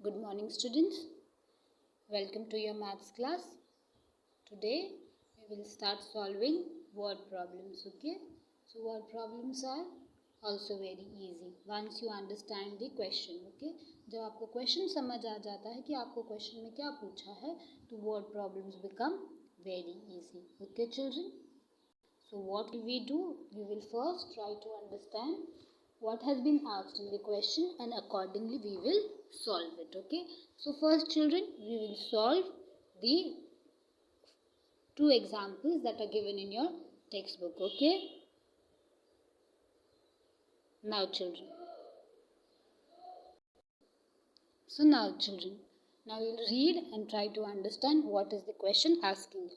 Good morning, students. Welcome to your maths class. Today we will start solving word problems. Okay, so word problems are also very easy once you understand the question. Okay, जब आपको question समझ आ जाता है कि आपको question में क्या पूछा है तो word problems become very easy. Okay, children. So what will we do? We will first try to understand what has been asked in the question and accordingly we will solve it. Okay, so first children, we will solve the two examples that are given in your textbook. Okay, now children, now you'll read and try to understand what is the question asking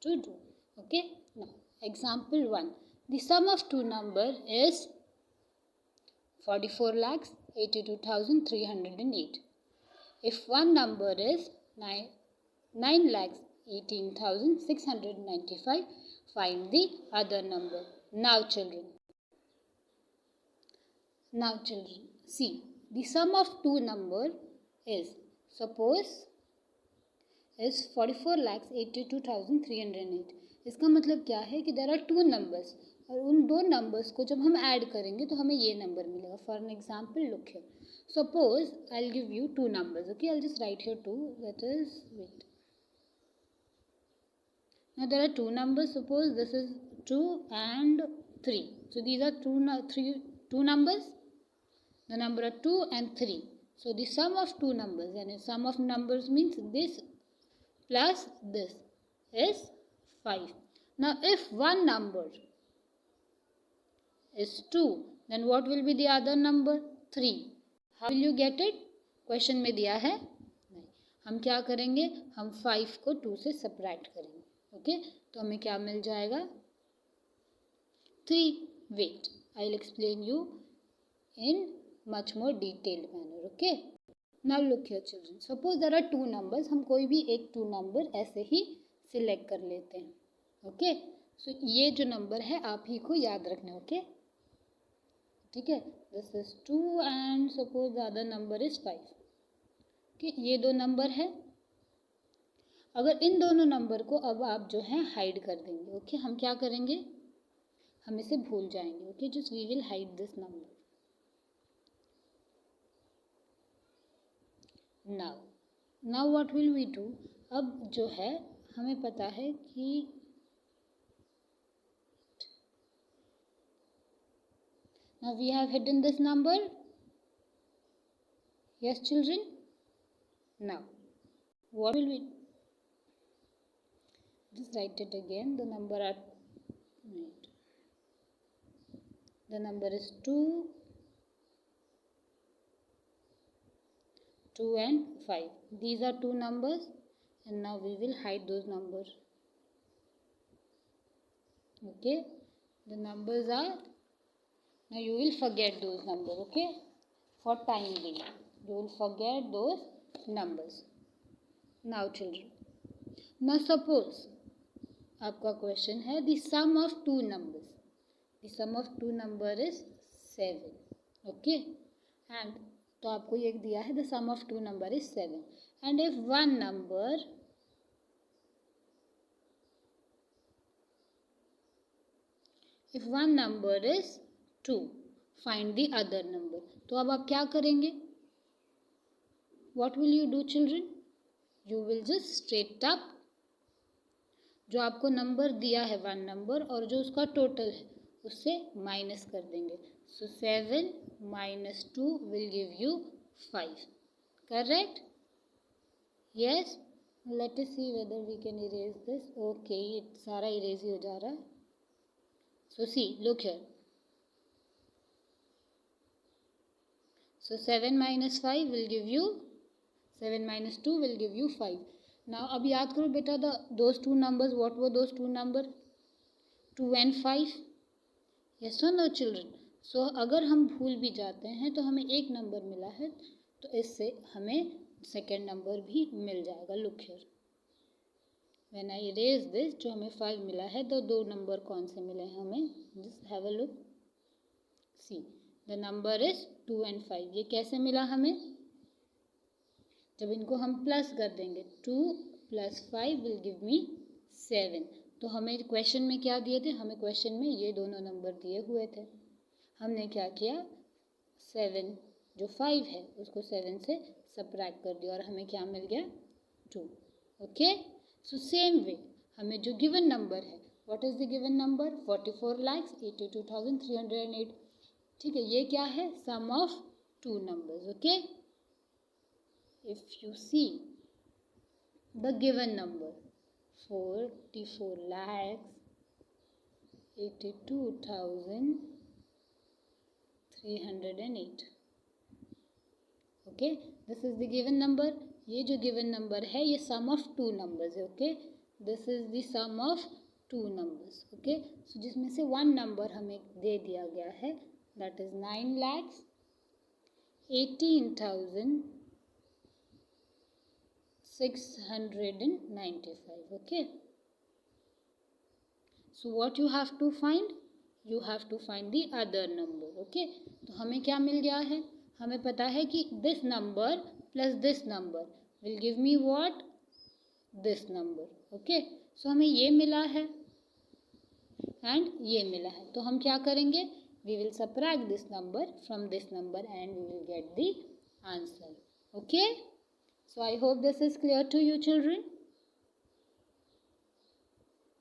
to do. Okay, now example 1, the sum of two numbers is 44,82,308. If one number is 9,18,695, find the other number. Now children, see, the sum of two numbers is, suppose, is 44,82,308. इसका मतलब क्या है कि there are two numbers और उन दो numbers को जब हम ऐड करेंगे तो हमें ये नंबर मिलेगा. For an example, look here. Suppose I'll give you two numbers. Okay, I'll just write here two. That is, wait. Now there are two numbers. Suppose this is 2 and 3. So these are two numbers. The number are 2 and 3. So the sum of two numbers, and the sum of numbers means this plus this is 5. Now if one number is 2, then what will be the other number? 3. How will you get it? Question में दिया है नहीं. हम क्या करेंगे? हम 5 को 2 से सब्ट्रैक्ट करेंगे. ओके, तो हमें क्या मिल जाएगा? 3. Wait, I will explain you in much more detailed manner. Okay, now look here children. Suppose there are two numbers. हम कोई भी एक टू नंबर ऐसे ही सिलेक्ट कर लेते हैं. ओके, सो ये जो नंबर है आप ही को याद रखना. ओके, ठीक है. This is 2 and suppose the other number is 5. Okay, ये दो नंबर है. अगर इन दोनों नंबर को अब आप जो है हाइड कर देंगे. ओके, हम क्या करेंगे? हम इसे भूल जाएंगे. Okay, just we will hide this number. Now what will we do? अब जो है हमें पता है कि now we have hidden this number. Yes children. Now what will we just write it again? The number is 2 and 5. These are two numbers and now we will hide those numbers. Okay, the numbers are, now you will forget those numbers. Okay, for time being you will forget those numbers. Now children, now suppose आपका question है the sum of two numbers. The sum of two number is 7. Okay, and तो आपको ये दिया है the sum of two number is 7 and if one number is 2, find the other number. तो अब आप क्या करेंगे? What will you do children? You will just straight up जो आपको नंबर दिया है वन नंबर और जो उसका टोटल है उससे माइनस कर देंगे. So 7 minus 2 will give you 5. Correct? Yes? Let us see whether we can erase this. Okay, ये सारा erase ही हो जा रहा है. So see, look here. So 7 minus 5 will give you 7 minus 2 will give you 5. Now अब याद करो बेटा those two numbers. What were those two numbers? 2 and 5. Yes or no children? So अगर हम भूल भी जाते हैं तो हमें एक नंबर मिला है तो इससे हमें सेकेंड नंबर भी मिल जाएगा. Look here, when I erase this, जो हमें 5 मिला है तो दो नंबर कौन से मिले हैं हमें? Just have a look. See, the number is 2 and 5. ये कैसे मिला हमें? जब इनको हम प्लस कर देंगे 2 + 5 विल गिव मी 7। तो हमें क्वेश्चन में क्या दिए थे, हमें क्वेश्चन में ये दोनों नंबर दिए हुए थे। हमने क्या किया, 7 जो 5 है उसको 7 से सब्ट्रैक्ट कर दिया और हमें क्या मिल गया, 2। ओके, सो सेम वे हमें जो गिवन नंबर है, what is the given number, 44,82,308। ठीक है, ये क्या है, sum of two numbers. Okay, if you see the given number 44,82,308। Okay, this is the given number. ये जो गिवन नंबर है ये सम ऑफ टू नंबर्स है। Okay, this is the sum of two numbers. Okay, so जिसमें से one number हमें दे दिया गया है, that is 9,18,695. Okay, so what you have to find, you have to find the other number. Okay, तो हमें क्या मिल गया है, हमें पता है कि this number plus this number will give me what, this number. Okay, so हमें ये मिला है and ये मिला है, तो हम क्या करेंगे, we will subtract this number from this number and we will get the answer. Okay, so I hope this is clear to you children.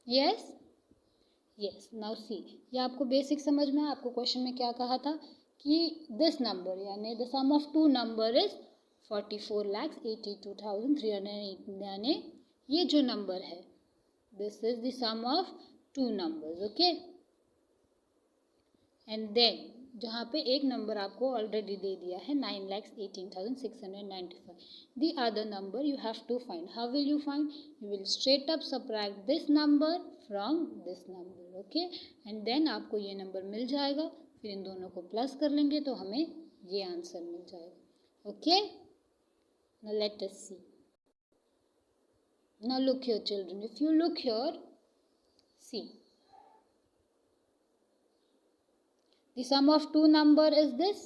Yes, yes, now see, ये आपको बेसिक समझ में, आपको क्वेश्चन में क्या कहा था कि दिस नंबर यानी the sum of two number is 44,82,308, यानी ये जो नंबर है this is the sum of two numbers. Okay, and then जहाँ पे एक नंबर आपको ऑलरेडी दे दिया है 9,18,695, the other number you have to find. How will you find, you will straight up subtract this number from this number. Okay, and then आपको ये number मिल जाएगा, फिर इन दोनों को प्लस कर लेंगे तो हमें ये आंसर मिल जाएगा। Okay, now let us see, now look here children, if you look here, see, the sum of two number is this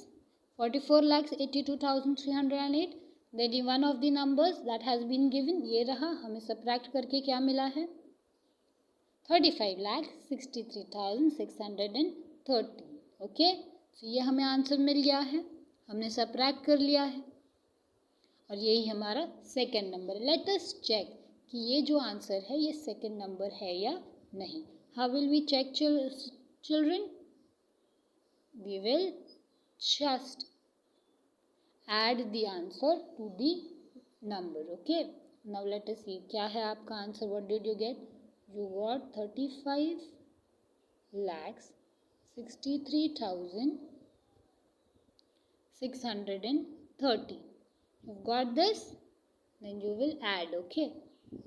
44,82,308. Then one of the numbers that has been given ये रहा, हमें subtract करके क्या मिला है 35,63,630. Okay, तो ये हमें आंसर मिल गया है, हमने सब्ट्रैक्ट कर लिया है और यही हमारा second number. Let us check कि ये जो आंसर है ये सेकेंड नंबर है या नहीं। How will we check children, we will just add the answer to the number. Okay, now let us see क्या है आपका answer, what did you get, you got 35,63,630. you've got this, then you will add. Okay,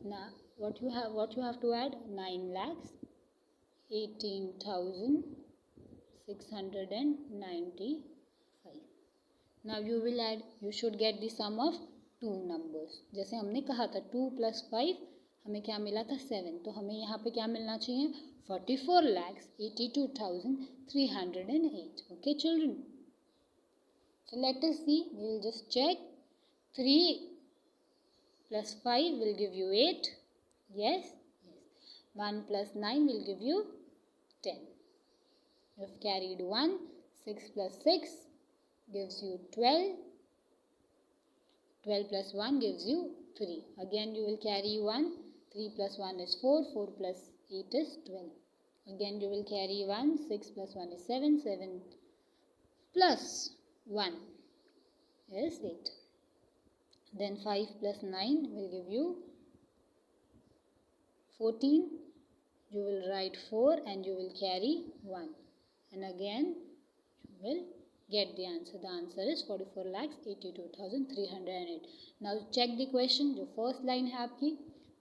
now what you have to add, 9,18,695. Now you will add, you should get the sum of two numbers. जैसे हमने कहा था 2 + 5 हमें क्या मिला था 7, तो हमें यहाँ पे क्या मिलना चाहिए 44,82,308. Okay children, so let us see, we will just check. 3 + 5 will give you 8. Yes, 1 + 9 will give you 10. You have carried 1. 6 + 6 gives you 12. 12 + 1 gives you 3. Again you will carry 1. 3 + 1 is 4. 4 + 8 is 12. Again you will carry 1. 6 + 1 is 7. 7 + 1 is 8. Then 5 + 9 will give you 14. You will write 4 and you will carry 1. And again you will get the answer. The answer is 44,82,308. Now check the question. जो first line है आपकी,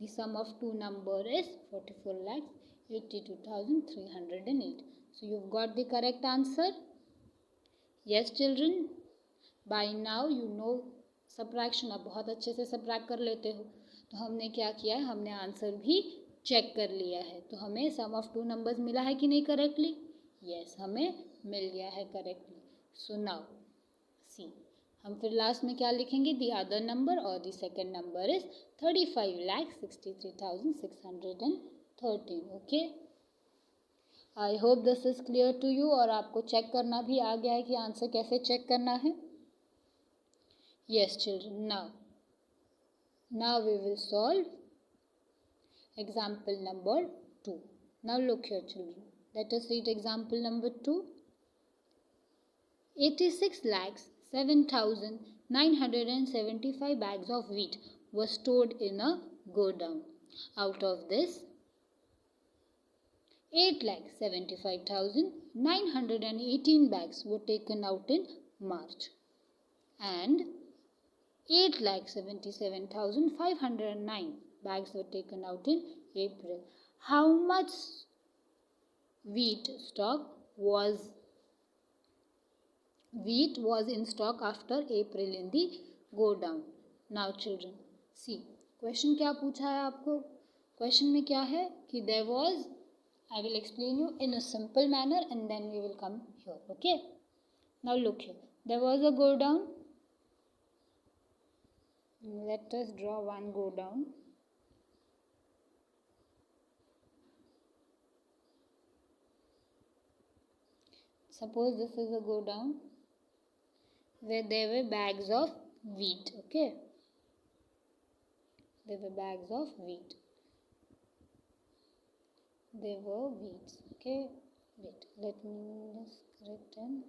the sum of two number is 44,82,308. So you've got the correct answer. Yes children, by now you know subtraction. आप बहुत अच्छे से subtract कर लेते हो। तो हमने क्या किया है, हमने आंसर भी चेक कर लिया है, तो हमें सम ऑफ टू नंबर्स मिला है कि नहीं करेक्टली। यस, हमें मिल गया है करेक्टली। सो नाउ सी, हम फिर लास्ट में क्या लिखेंगे, द अदर नंबर और the second number is 35,63,613. Okay, I hope this is clear to you. और आपको चेक करना भी आ गया है कि आंसर कैसे चेक करना है. Yes children, now we will solve example number 2. Now look here children, let us read example number 2. 86,07,975 bags of wheat were stored in a godown. Out of this, 8,75,918 bags were taken out in March and 8,77,509 bags were taken out in April. How much wheat was in stock after April in the godown? Now children, see, question क्या पूछा है आपको. Question में क्या है कि there was, I will explain you in a simple manner and then we will come here. Okay, now look here, there was a godown. Let us draw one godown. Suppose this is a godown where there were bags of wheat. Okay, there were bags of wheat. There were wheats. Okay, wait, let me just correct them.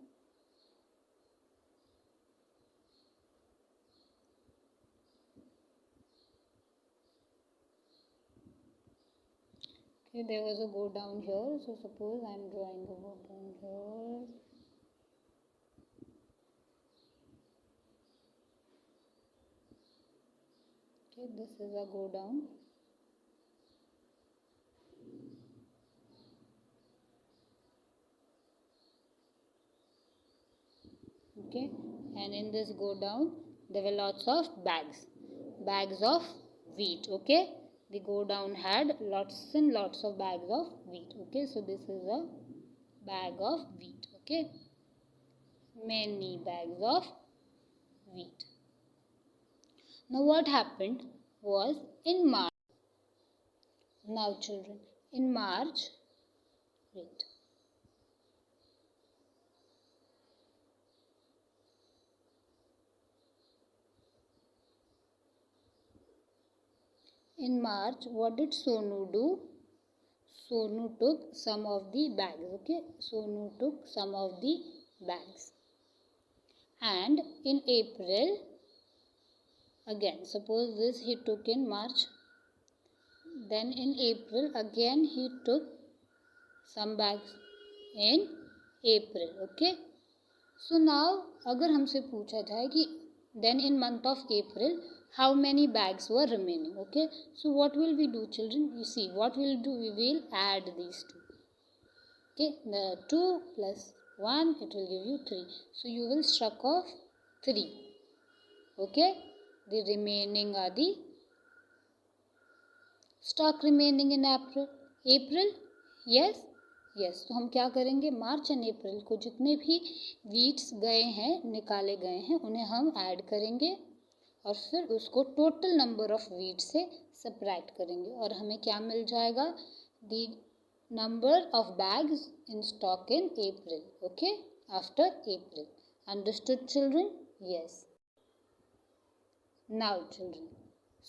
Okay, there was a godown here. So suppose I am drawing a godown here. Okay, this is a godown. Okay, and in this godown there were lots of bags of wheat. Okay, the godown had lots and lots of bags of wheat. Okay, so this is a bag of wheat. Okay, many bags of wheat. Now what happened was in March. Now children, in March, wait. In March, what did Sonu do? Sonu took some of the bags. Okay, Sonu took some of the bags. And in April, again, suppose this he took in March. Then in April, again he took some bags in April. Okay. So now, अगर हमसे पूछा जाए कि then in month of April, how many bags were remaining? Okay, so what will we do children? You see, what we'll do, we will add these two. Okay, the 2 plus 1, it will give you 3. So you will struck off 3. Okay, the remaining are the stock remaining in April. Yes. तो हम क्या करेंगे, मार्च and April को जितने भी weeds गए हैं, निकाले गए हैं, उन्हें हम ऐड करेंगे और फिर उसको टोटल नंबर ऑफ वीट से सब्ट्रैक्ट करेंगे और हमें क्या मिल जाएगा, the number of bags in stock in April. Okay, after April. Understood children? Yes. Now children,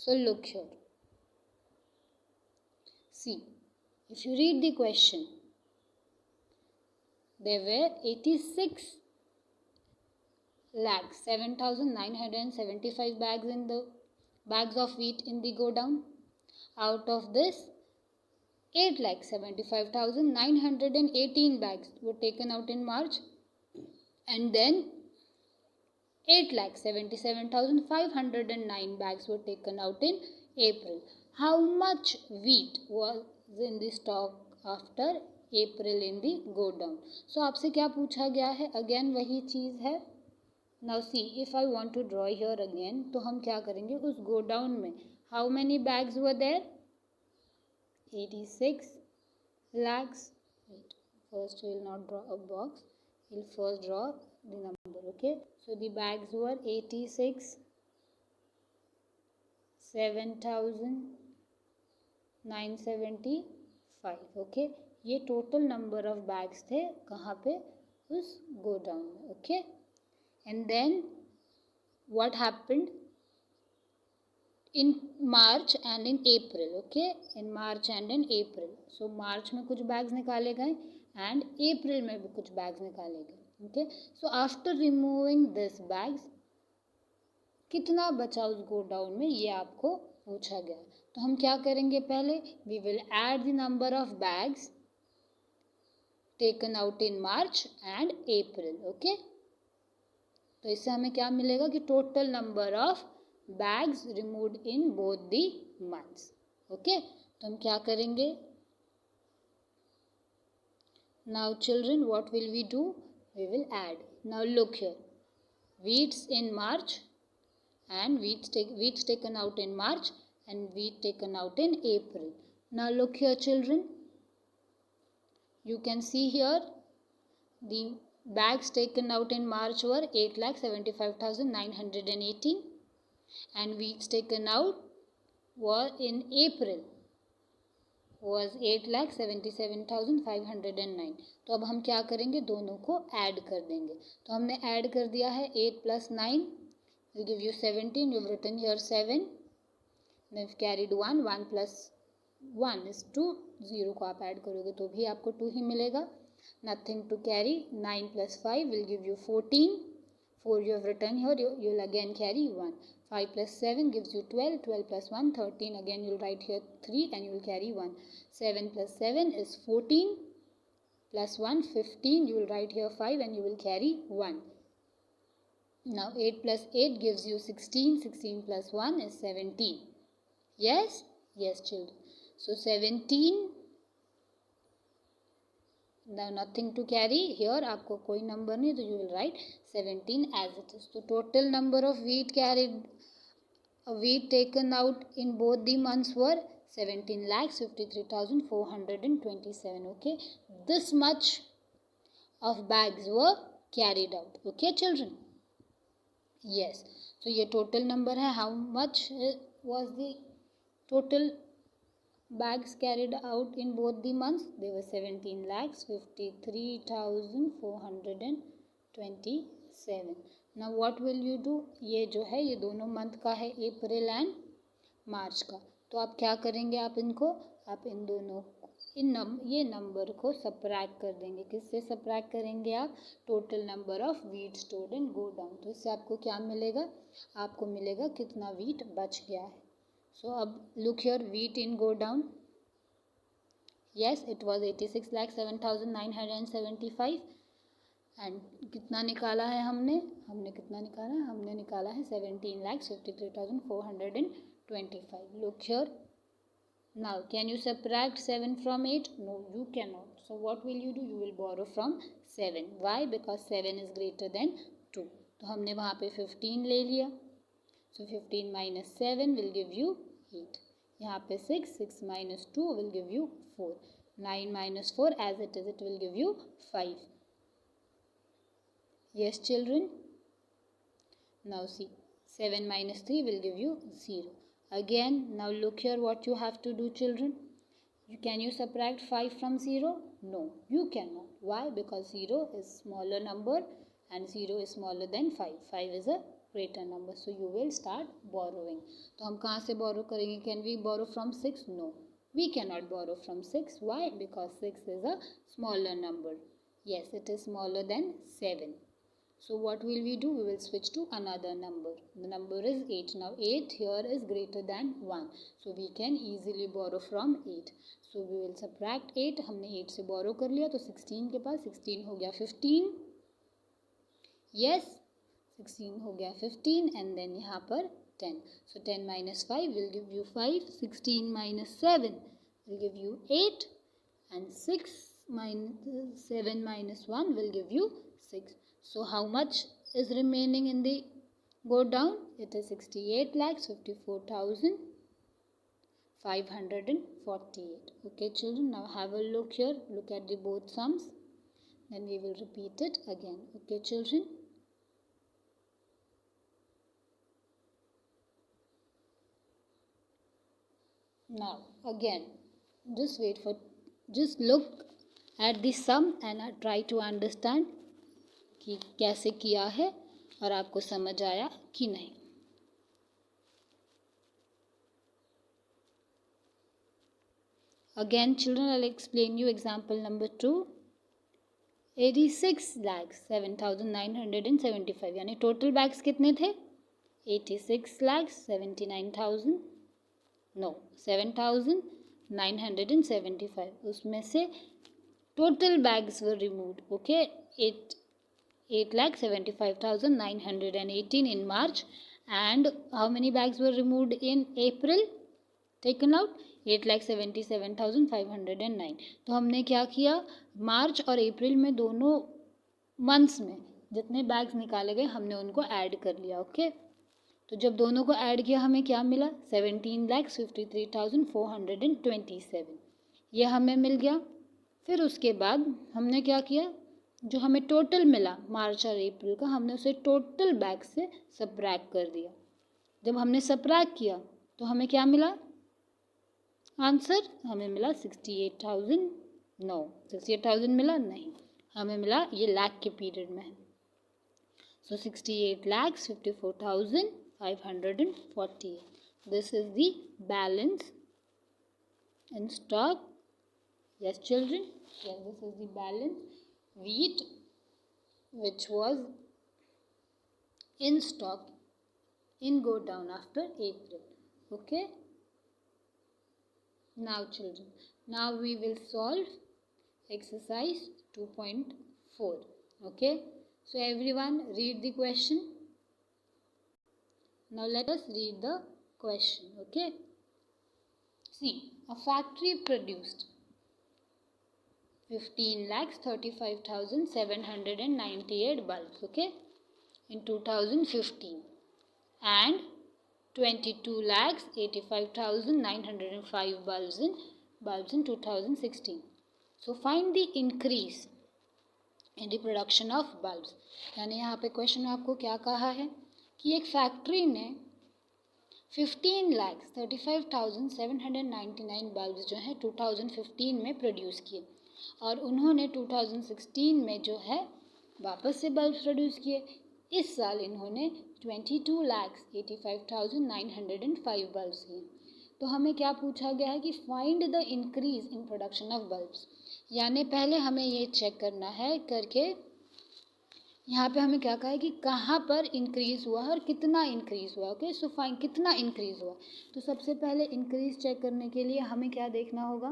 so look here. See, if you read the question, there were 86,07,975 bags of wheat in the godown. Out of this, 8,75,918 bags were taken out in March, and then 8,77,509 bags were taken out in April. How much wheat was in the stock after April in the godown? So आपसे क्या पूछा गया है, again वही चीज़ है. Now see, if I want to draw here again, तो हम क्या करेंगे, उस godown में how many bags were there? 86 lakhs. Wait, first we will not draw a box. We'll first draw the number, okay? So the bags were 86, 7,975, okay? ये total number of bags थे कहाँ पे? उस godown में, okay? And then what happened in March and in April, okay? In March and in April. So March में कुछ bags निकाले गए and April में भी कुछ bags निकाले गए, okay? So after removing this bags, कितना बचा उस गोडाउन में ये आपको पूछा गया. तो हम क्या करेंगे पहले? We will add the number of bags taken out in March and April, okay? तो इससे हमें क्या मिलेगा कि total number of bags removed in both the months, okay? तो हम क्या करेंगे? Now children, what will we do? We will add. Now look here. Wheats in March and wheats taken out in March and wheat taken out in April. Now look here children. You can see here the bags taken out in March were 8,75,918 and wheats taken out were in April was 8,77,509. तो अब हम क्या करेंगे? दोनों को add कर देंगे. तो हमने ऐड कर दिया है 8 plus 9 will give you 17. You've written here 7. Then you've carried 1. 1 plus 1 is 2. 0 को आप ऐड करोगे तो भी आपको 2 ही मिलेगा. Nothing to carry. 9 plus 5 will give you 14. 4 you have written here. You'll again carry 1. 5 plus 7 gives you 12. 12 plus 1, 13. Again you'll write here 3 and you will carry 1. 7 plus 7 is 14. Plus 1, 15. You will write here 5 and you will carry 1. Now 8 plus 8 gives you 16. 16 plus 1 is 17. Yes? Yes children. So 17. Now nothing to carry. Here आपको कोई number नहीं तो you will write 17 as it is. So total number of wheat taken out in both the months were 17,53,427. Okay, this much of bags were carried out. Okay children. Yes. So ये total number है. How much was the total bags carried out in both the months? They were 17,53,427. Now what will you do? ये जो है ये दोनों month का है, अप्रैल and मार्च का. तो आप क्या करेंगे? आप इन दोनों ये नंबर को सब्ट्रैक्ट कर देंगे. किससे सब्ट्रैक्ट करेंगे आप? Total number of wheat stored in godown. तो इससे आपको क्या मिलेगा? आपको मिलेगा कितना वीट बच गया है. So look here, wheat in godown. Yes, it was 86,07,975 and कितना निकाला है हमने कितना निकाला है? हमने निकाला है 17,53,425. Look here. Now can you subtract 7 from 8? No, you cannot. So what will you do? You will borrow from 7. Why? Because 7 is greater than 2. तो हमने वहाँ पे 15 ले लिया. So 15 minus 7 will give you 8. यहाँ पे 6 minus 2 will give you 4. 9 minus 4 as it is, it will give you 5. Yes children. Now see, 7 minus 3 will give you 0. Again, now look here what you have to do children. Can you subtract 5 from 0? No, you cannot. Why? Because 0 is smaller number and 0 is smaller than 5. 5 is a greater number. So you will start borrowing. तो हम कहाँ से borrow करेंगे? Can we borrow from 6? No. We cannot borrow from 6. Why? Because 6 is a smaller number. Yes, it is smaller than 7. So what will we do? We will switch to another number. The number is 8. Now 8 here is greater than 1. So we can easily borrow from 8. So we will subtract 8. हमने 8 से borrow कर लिया तो 16 के पास 16 हो गया 15. Yes, 16 हो गया 15 and then यहाँ पर 10. So 10 minus 5 will give you 5. 16 minus 7 will give you 8 and 7 minus 1 will give you 6. So how much is remaining in the go down? It is 68,54,548. Okay children, now have a look here. Look at the both sums. Then we will repeat it again. Okay, children? Now, again, just look at the sum and try to understand कि कैसे किया है और आपको समझ आया कि नहीं. Again, children, I'll explain you example number 2. 86,07,975 यानी टोटल बैग्स कितने थे? 7,975. उसमें से total bags were removed. Okay, 8,75,918 in March, and how many bags were removed in April? Taken out 8,77,509. तो हमने क्या किया, मार्च और अप्रैल में दोनों मंथ्स में जितने बैग्स निकाले गए हमने उनको ऐड कर लिया. ओके, तो जब दोनों को ऐड किया हमें क्या मिला? 17,53,427. ये हमें मिल गया. फिर उसके बाद हमने क्या किया, जो हमें टोटल मिला मार्च और अप्रैल का, हमने उसे टोटल बैग से सबट्रैक्ट कर दिया. जब हमने सबट्रैक्ट किया तो हमें क्या मिला? आंसर हमें मिला 68,000. नो, 68,000 मिला नहीं, हमें मिला, ये लाख के पीरियड में है. सो 68,54,548. This is the balance in stock. Yes, children? Yes, this is the balance wheat which was in stock in go down after April. Okay? Now, children, now we will solve exercise 2.4. Okay? So, everyone read the question. Now, let us read the question. Okay? See, a factory produced 15,35,798 bulbs, okay, in 2015, and 22,85,905 bulbs in 2016. So find the increase in the production of bulbs. यानी यहाँ पे question में आपको क्या कहा है कि एक फैक्ट्री ने 15,35,799 बल्ब्स जो हैं 2015 में प्रोड्यूस किए, और उन्होंने 2016 में जो है वापस से बल्ब प्रोड्यूस किए. इस साल इन्होंने 22,85,905 बल्ब्स किए. तो हमें क्या पूछा गया है कि find the increase in production of bulbs. यानी पहले हमें ये चेक करना है करके, यहाँ पे हमें क्या कहा है कि कहाँ पर इंक्रीज़ हुआ है और कितना इंक्रीज़ हुआ. ओके, सो फाइन कितना इंक्रीज़ हुआ. तो सबसे पहले इंक्रीज़ चेक करने के लिए हमें क्या देखना होगा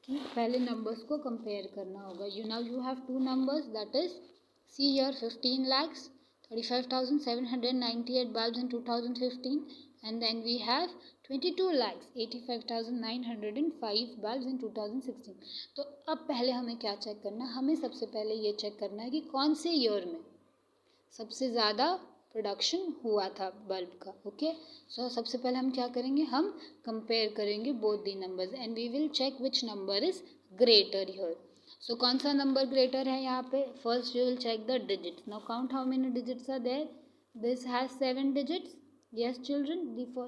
कि पहले नंबर्स को कंपेयर करना होगा. You have two numbers, that is see here 15,35,798 bulbs in 2015, and then we have 22,85,905 bulbs in 2016. तो अब पहले हमें क्या चेक करना है, हमें सबसे पहले ये चेक करना है कि कौन से ईयर में सबसे ज़्यादा प्रोडक्शन हुआ था बल्ब का. ओके, सो सबसे पहले हम क्या करेंगे, हम कंपेयर करेंगे both the numbers and we will check which number is greater here. So कौन सा नंबर ग्रेटर है यहाँ पे? First you will check the digits. Now count how many digits are there. This has 7 digits. Yes children,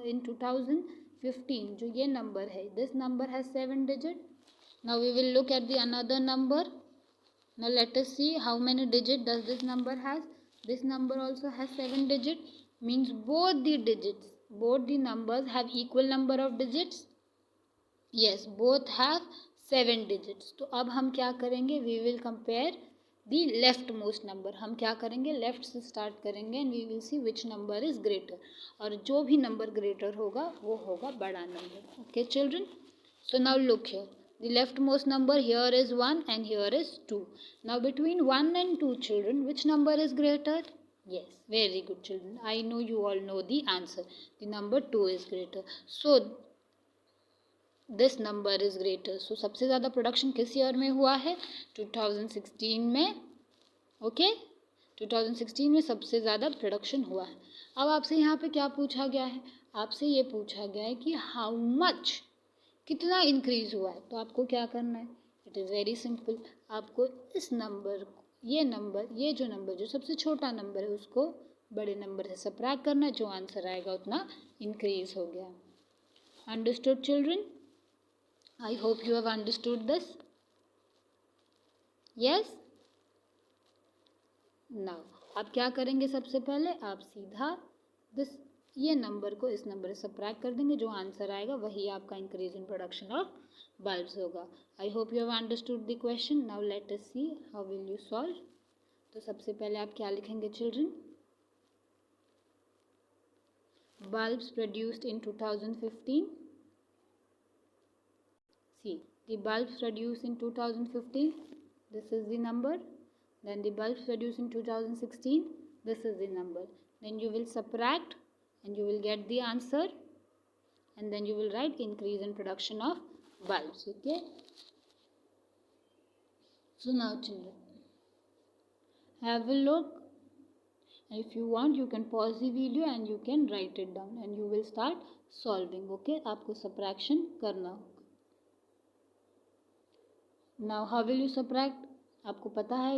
in 2015 जो ये number है, this number has 7 digit. Now we will look at the another number. Now let us see how many digit does this number has. This number also has 7 digits, means both the numbers have equal number of digits. Yes, both have 7 digits. तो अब हम क्या करेंगे, we will compare the leftmost number. हम क्या करेंगे, left से start करेंगे and we will see which number is greater. और जो भी नंबर ग्रेटर होगा वो होगा बड़ा number. Okay children, so now look here. The leftmost number here is 1 and here is 2. Now between 1 and 2 children, which number is greater? Yes, very good children. I know you all know the answer. The number 2 is greater. So this number is greater. So सबसे ज़्यादा production किस year में हुआ है? 2016 में. Okay, 2016 में सबसे ज़्यादा प्रोडक्शन हुआ है. अब आपसे यहाँ पे क्या पूछा गया है? आपसे ये पूछा गया है कि हाउ मच, कितना इंक्रीज़ हुआ है. तो आपको क्या करना है, इट इज़ वेरी सिंपल। आपको इस नंबर, ये जो नंबर जो सबसे छोटा नंबर है उसको बड़े नंबर से सबट्रैक्ट करना है, जो आंसर आएगा उतना इंक्रीज हो गया। Understood children? I hope you have understood this. Yes? Now आप क्या करेंगे, सबसे पहले आप सीधा ये नंबर को इस नंबर से सबट्रैक्ट कर देंगे, जो आंसर आएगा वही आपका increase in production of bulbs होगा। I hope you have understood the question. Now let us see how will you solve. तो सबसे पहले आप क्या लिखेंगे children? Bulbs produced in 2015. See, the bulbs produced in 2015, this is the number. Then the bulbs produced in 2016, this is the number. Then you will subtract and you will get the answer, and then you will write increase in production of bulbs. Okay. So now children, have a look. If you want, you can pause the video and you can write it down and you will start solving. Okay, आपको subtraction करना होगा. Now how will you subtract? आपको पता है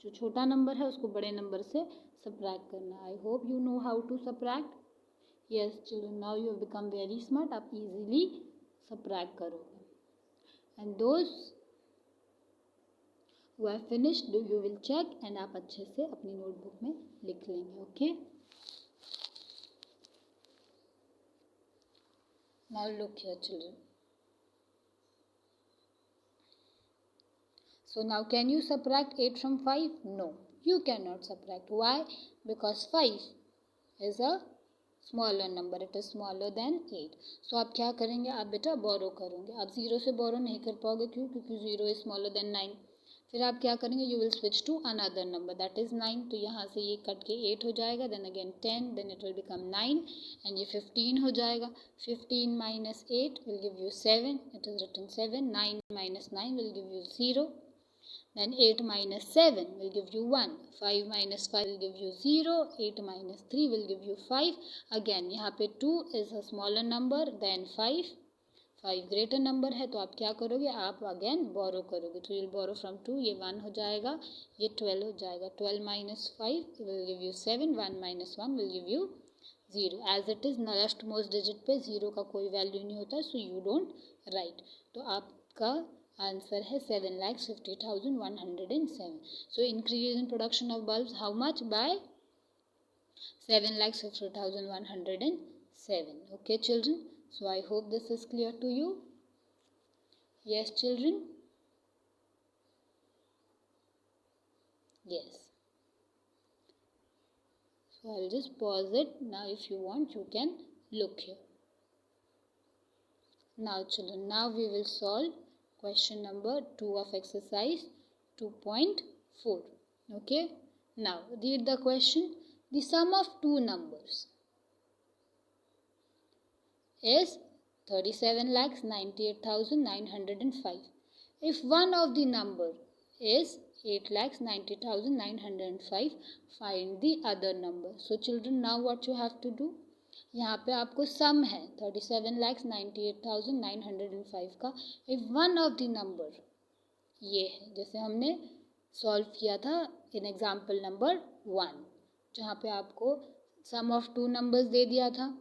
जो छोटा number है उसको बड़े नंबर से subtract करना. I hope you know how to subtract. Yes children, now you have become very smart. आप easily subtract करोगे. And those who have finished, you will check and आप अच्छे से अपनी नोटबुक में लिख लेंगे. Okay. Now look here children. So now can you subtract 8 from 5? No, you cannot subtract. Why? Because 5 is a smaller number. It is smaller than 8. So आप क्या करेंगे? आप बेटा बोरो करोगे. आप 0 से बोरो नहीं कर पाओगे. क्यों? क्योंकि 0 is smaller than 9. फिर आप क्या करेंगे? You will switch to another number that is 9. तो यहाँ से ये कट के 8 हो जाएगा. Then again 10. Then it will become 9 and ये 15 हो जाएगा. 15 minus 8 will give you 7. It is written 7. 9 minus 9 will give you 0. Then 8 minus 7 will give you 1. 5 minus 5 will give you 0. 8 minus 3 will give you 5. Again यहाँ पे 2 is a smaller number than 5. 5 greater number है तो आप क्या करोगे? आप again borrow करोगे. तो you'll borrow from 2. ये 1 हो जाएगा, ये 12 हो जाएगा. 12 minus 5 will give you 7. 1 minus 1 will give you 0. As it is leftmost most digit पे 0 का कोई वैल्यू नहीं होता, so you don't write. तो आपका आंसर है 7,50,107. So increase in production of bulbs how much? By 7,50,107. Okay children. So I hope this is clear to you. Yes children. Yes. So I'll just pause it. Now if you want you can look here. Now children, now we will solve question number 2 of exercise 2.4. Okay. Now read the question. The sum of two numbers is 37,98,905. If one of the number is 8,90,905, find the other number. So children, now what you have to do? यहाँ पे आपको सम है 37,98,905 का. If one of the number ये है, जैसे हमने solve किया था इन एग्जाम्पल नंबर 1, जहाँ पे आपको सम ऑफ टू नंबर्स दे दिया था.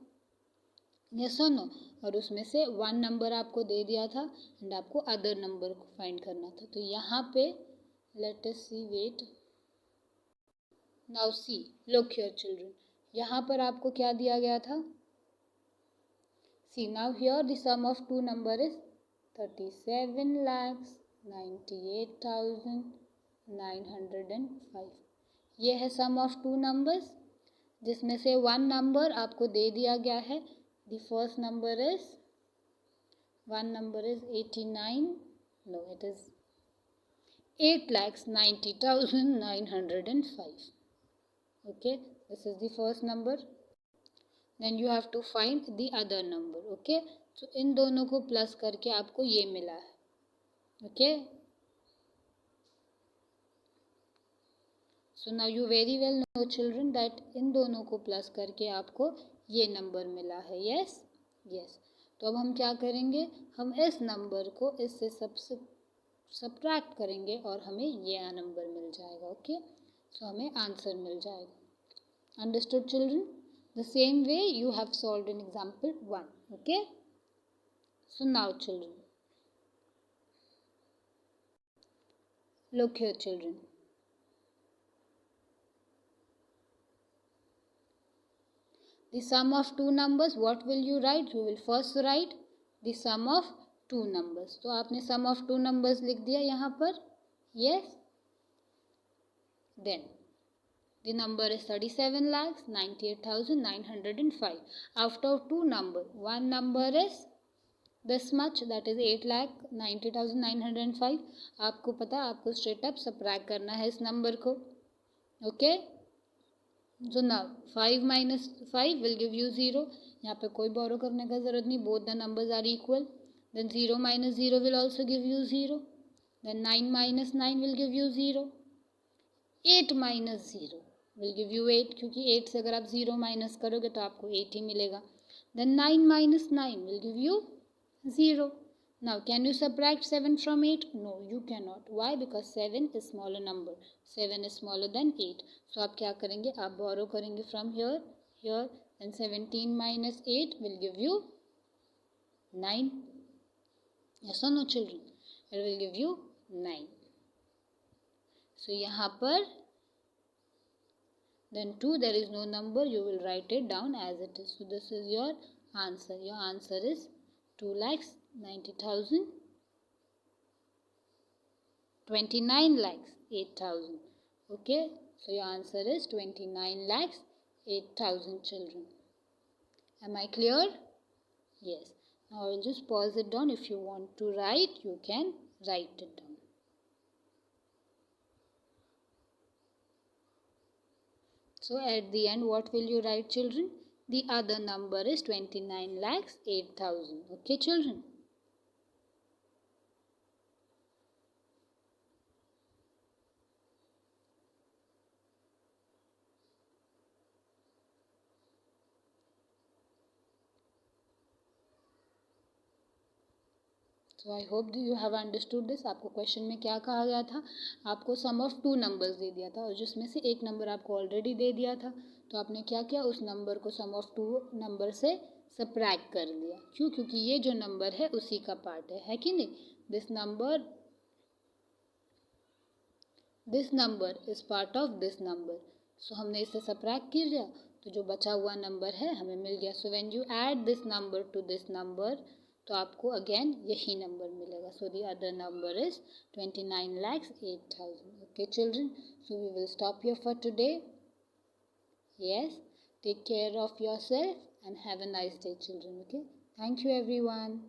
यस और नो? और उसमें से वन नंबर आपको दे दिया था एंड आपको अदर नंबर को फाइंड करना था. तो यहाँ पे let us see. Wait. Now see, look here children. यहाँ पर आपको क्या दिया गया था? See now here the sum of two number is 37,98,905. ये है sum of two numbers, जिसमें से one number आपको दे दिया गया है. The first number is 89. No, it is 8,90,905. Okay, this is the first number. Then you have to find the other number. Okay, so इन दोनों को प्लस करके आपको ये मिला है. Okay, so now you very well know children that इन दोनों को plus करके आपको ये नंबर मिला है. Yes, yes. तो अब हम क्या करेंगे? हम इस नंबर को इससे सबसे सब्ट्रैक्ट करेंगे और हमें ये नंबर मिल जाएगा. ओके, सो हमें आंसर मिल जाएगा. Understood children? The same way you have solved in example 1. Okay, so now children, look here children. The sum of two numbers, what will you write? You will first write the sum of two numbers. तो आपने sum of two numbers लिख दिया यहाँ पर. Yes. Then the number is 37,98,905. After two number, one number is this much, that is 8,90,905. आपको पता, आपको straight up subtract करना है इस number को. Okay. So now 5 minus 5 will give you 0. यहाँ पे कोई borrow करने का ज़रूरत नहीं. Both the numbers are equal. Then 0 minus 0 will also give you 0. Then 9 minus 9 will give you 0. 8 minus 0 will give you 8, क्योंकि 8 से अगर आप 0 minus करोगे तो आपको 8 ही मिलेगा. Then 9 minus 9 will give you 0. Now, can you subtract 7 from 8? No, you cannot. Why? Because 7 is smaller number. 7 is smaller than 8. So, आप क्या करेंगे? आप borrow करेंगे from here, here. Then 17 minus 8 will give you 9. Yes or no, children? It will give you 9. So, यहाँ पर then 2, there is no number. You will write it down as it is. So, this is your answer. Your answer is 2,90,000. 29 lakhs 8,000. Okay, so your answer is 29 lakhs 8,000 children. Am I clear? Yes. Now I will just pause it down. If you want to write, you can write it down. So at the end, what will you write, children? The other number is 29 lakhs 8,000. Okay, children. So I hope you have understood this. आपको question में क्या कहा गया था? आपको सम of two numbers they दिया था और जिसमें से एक नंबर आपको ऑलरेडी दे दिया था. तो आपने क्या किया? उस नंबर को सम ऑफ टू नंबर से सब्ट्रैक्ट कर दिया. क्यों? क्योंकि ये जो नंबर है उसी का पार्ट है कि नहीं? This number is part of this number. So हमने इसे सब्ट्रैक्ट कर दिया तो जो बचा हुआ नंबर है हमें मिल गया. So when you add this number to this number तो आपको अगेन यही नंबर मिलेगा. So the other number is 29 lakhs 8,000. Okay children, so we will stop here for today. Yes, take care of yourself and have a nice day children. Okay, thank you everyone.